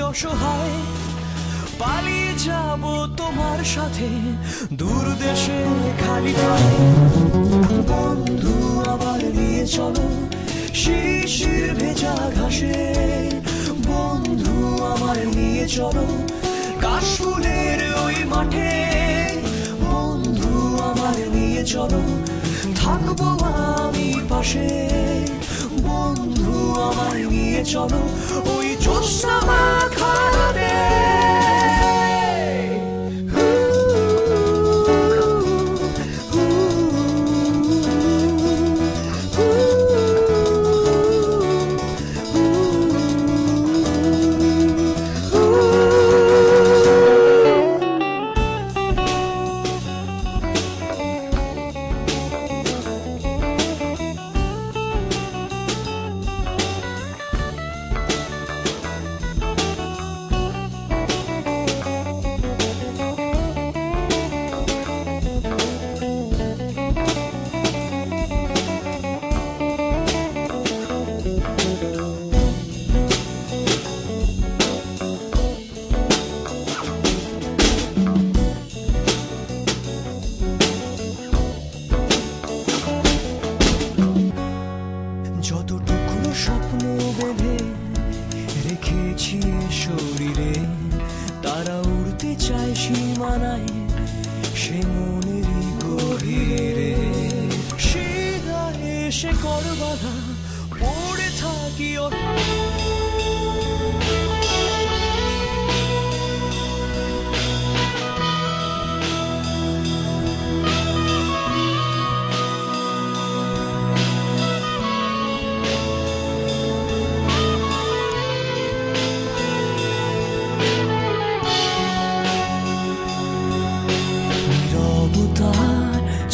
অসহায় পালিয়ে যাব তোমার সাথে দূর দেশে খালি পায়ে বন্ধু আবার নিয়ে চলো শিশির ভেজা ঘাসে বন্ধু আমার নিয়ে চলো কাশফুলের ওই মাঠে বন্ধু আমার নিয়ে চলো থাকবো আমি পাশে বন্ধু আমার নিয়ে চলো ওই জ্যোৎস্না মাখা রাতে যতটুকু স্বপ্ন বেঁধে রেখেছি শরীরে তারা উড়তে চায় সীমানায় সে মনেরই গভীরে শিরায় সে কর বাধা পড়ে থাকি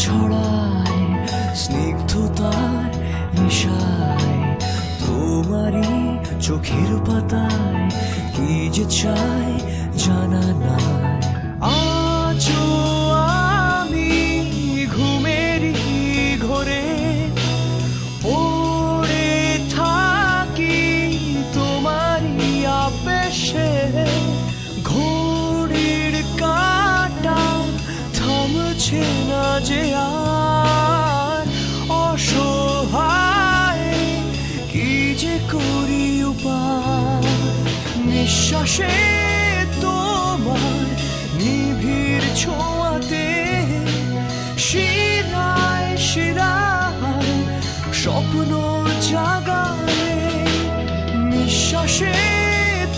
ছড়ায় স্নিগ্ধতার নেশায় তোমারই চোখের পাতায় কি যে চাই জানা নাই আজও আমি ঘুমেরই ঘোরে পড়ে থাকি তোমারই আবেশে ঘড়ির কাঁটা থামছে না যে আর অসহায় কি যে করি উপায় নিঃশ্বাসে তোমার নিবিড় ছোঁয়াতে শিরায় শিরায় স্বপ্ন জাগালে নিঃশ্বাসে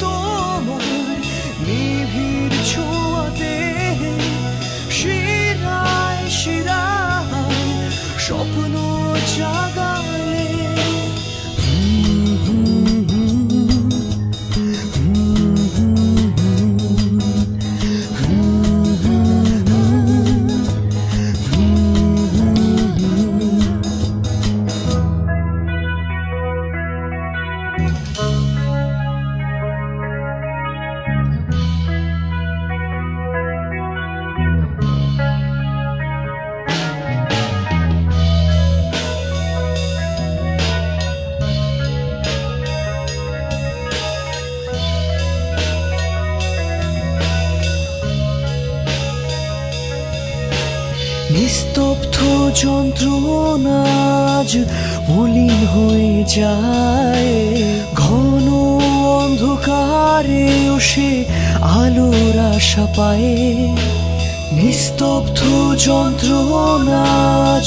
তোমার নিবিড় ছোঁয়াতে শিরায় শিরায় স্বপ্ন জাগালে নিস্তব্ধ যন্ত্রণাজ মলিন হয়ে যায় ঘন অন্ধকারেও সে আলোর আশা পায় নিস্তব্ধ যন্ত্রণাজ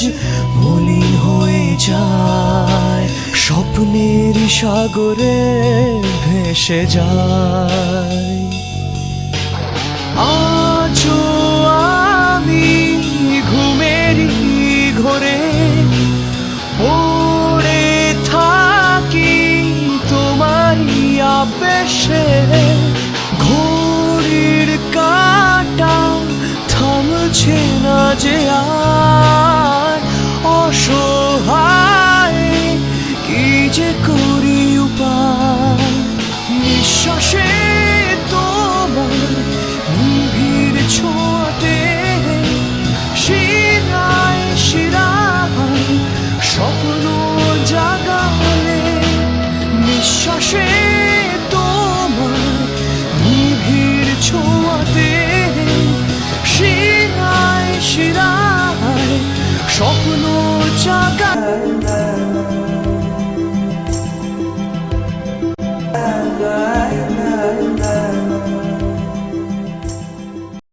মলিন হয়ে যায় স্বপ্নের সাগরে ভেসে যায় আজও আমি ঘুমেরই ঘোরে পড়ে থাকি তোমারই আবেশে ঘড়ির কাঁটা থামছে না যে আর অসহায় কি যে করি উপায় নিঃশ্বাসে তোমার নিবিড় ছোঁয়াতে শিরায় শিরায় স্বপ্ন জাগালে নিঃশ্বাসে তোমার স্বপ্ন চাকা